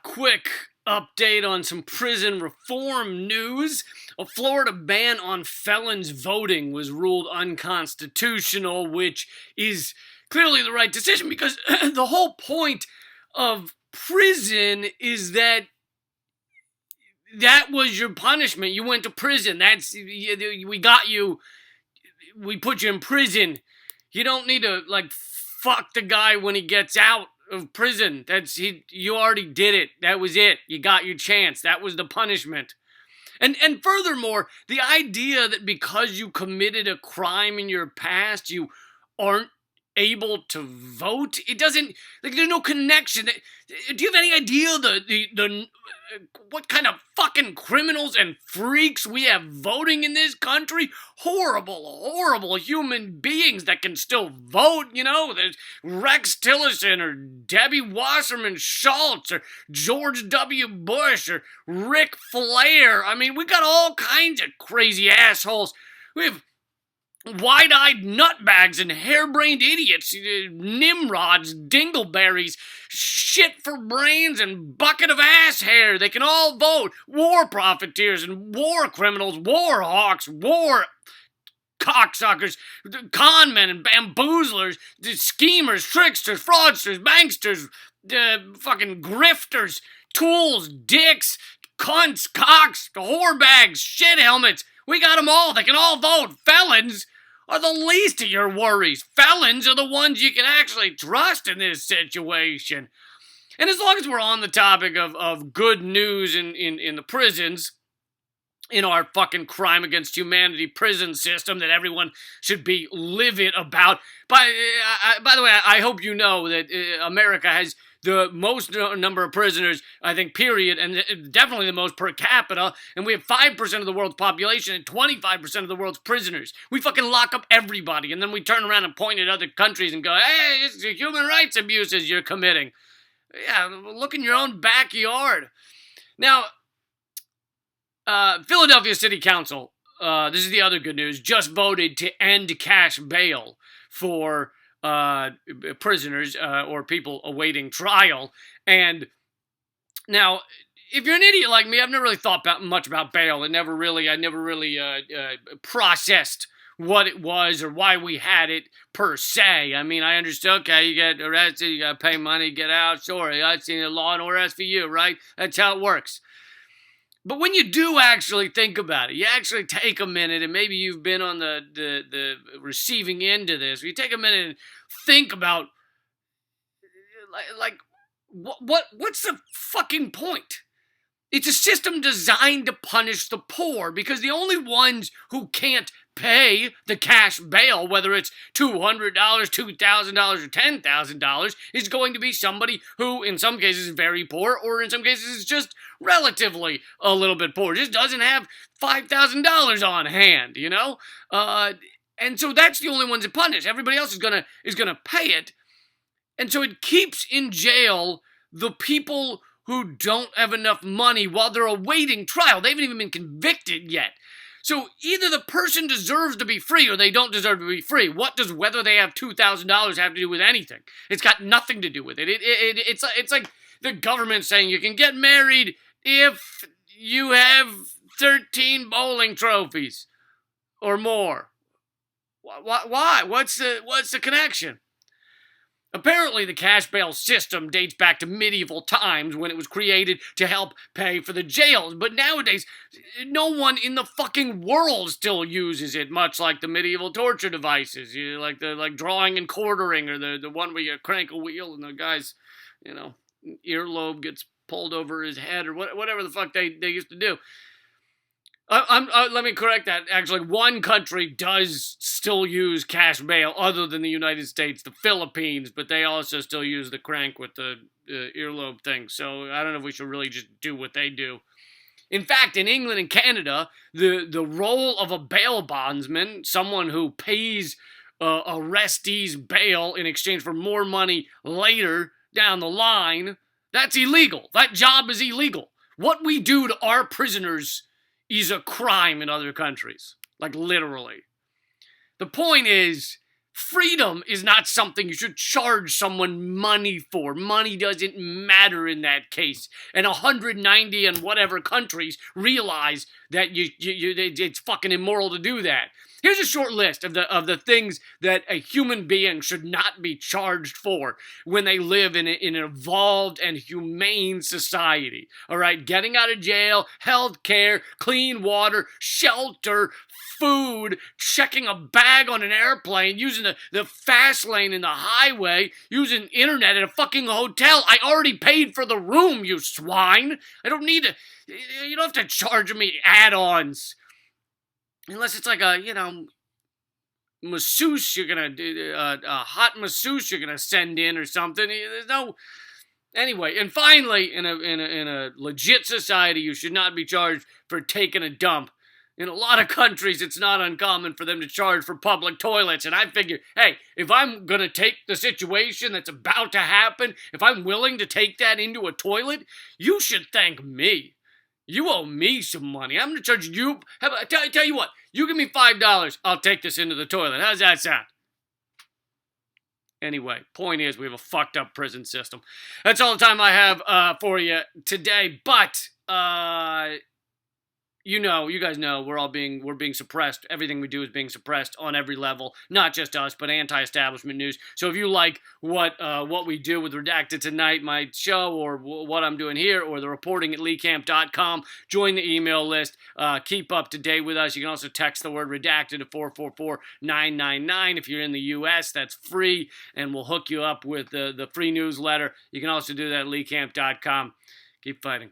Quick update on some prison reform news. A Florida ban on felons voting was ruled unconstitutional, which is clearly the right decision because the whole point of prison is that was your punishment. You went to prison. We got you. We put you in prison. You don't need to fuck the guy when he gets out of prison. You already did it. That was it. You got your chance. That was the punishment. And furthermore, the idea that because you committed a crime in your past, you aren't able to vote, it doesn't, there's no connection. Do you have any idea the what kind of fucking criminals and freaks we have voting in this country? Horrible human beings that can still vote, There's Rex Tillerson or Debbie Wasserman Schultz or George W. Bush or Ric Flair. I mean, we got all kinds of crazy assholes. We have wide-eyed nutbags and harebrained idiots, nimrods, dingleberries, shit for brains and bucket of ass hair. They can all vote. War profiteers and war criminals, war hawks, war cocksuckers, con men and bamboozlers, schemers, tricksters, fraudsters, banksters, fucking grifters, tools, dicks, cunts, cocks, whorebags, shit helmets. We got them all. They can all vote. Felons are the least of your worries. Felons are the ones you can actually trust in this situation. And as long as we're on the topic of good news in the prisons, in our fucking crime against humanity prison system that everyone should be livid about. By the way, I hope you know that America has the most number of prisoners, I think, period, and definitely the most per capita, and we have 5% of the world's population and 25% of the world's prisoners. We fucking lock up everybody, and then we turn around and point at other countries and go, hey, it's the human rights abuses you're committing. Yeah, look in your own backyard. Now, Philadelphia City Council, this is the other good news, just voted to end cash bail for prisoners or people awaiting trial. And now, if you're an idiot like me, I've never really thought much about bail. I never really processed what it was or why we had it per se. I mean, I understood, okay, you get arrested, you gotta pay money, get out, sure, I've seen a law and order, that's for you, right? That's how it works. But when you do actually think about it, you actually take a minute, and maybe you've been on the receiving end of this. You take a minute and think about, what's the fucking point? It's a system designed to punish the poor because the only ones who can't pay the cash bail, whether it's $200, $2,000, or $10,000, is going to be somebody who, in some cases, is very poor, or in some cases, is just relatively a little bit poor, just doesn't have $5,000 on hand, and so that's the only ones that punish. Everybody else is gonna pay it, and so it keeps in jail the people who don't have enough money while they're awaiting trial. They haven't even been convicted yet. So either the person deserves to be free or they don't deserve to be free. What does whether they have $2,000 have to do with anything? It's got nothing to do with it. It's like the government saying you can get married if you have 13 bowling trophies or more. Why? What's the connection? Apparently, the cash bail system dates back to medieval times when it was created to help pay for the jails. But nowadays, no one in the fucking world still uses it, much like the medieval torture devices. Like drawing and quartering, or the one where you crank a wheel and the guy's, earlobe gets pulled over his head, or whatever the fuck they used to do. Let me correct that. Actually, one country does still use cash bail other than the United States, the Philippines, but they also still use the crank with the earlobe thing. So I don't know if we should really just do what they do. In fact, in England and Canada, the role of a bail bondsman, someone who pays arrestees bail in exchange for more money later down the line, that's illegal. That job is illegal. What we do to our prisoners is a crime in other countries. Like, literally. The point is, Freedom is not something you should charge someone money for. Money doesn't matter in that case. And 190 and whatever countries realize that it's fucking immoral to do that. Here's a short list of the things that a human being should not be charged for when they live in an evolved and humane society. All right, getting out of jail, health care, clean water, shelter, food, checking a bag on an airplane, using the fast lane in the highway, using internet at a fucking hotel. I already paid for the room, you swine. I don't need to, you don't have to charge me add-ons. Unless it's like a, masseuse you're gonna do, a hot masseuse you're gonna send in or something. There's no... Anyway, and finally, in a legit society, you should not be charged for taking a dump. In a lot of countries, it's not uncommon for them to charge for public toilets. And I figure, hey, if I'm going to take the situation that's about to happen, if I'm willing to take that into a toilet, you should thank me. You owe me some money. I'm going to charge you. Tell you what, you give me $5, I'll take this into the toilet. How's that sound? Anyway, point is, we have a fucked up prison system. That's all the time I have for you today. But, you guys know we're being suppressed. Everything we do is being suppressed on every level, not just us, but anti-establishment news. So if you like what we do with Redacted Tonight, my show, or what I'm doing here, or the reporting at leecamp.com, join the email list. Keep up to date with us. You can also text the word redacted to 444-999. If you're in the U.S., that's free, and we'll hook you up with the free newsletter. You can also do that at leecamp.com. Keep fighting.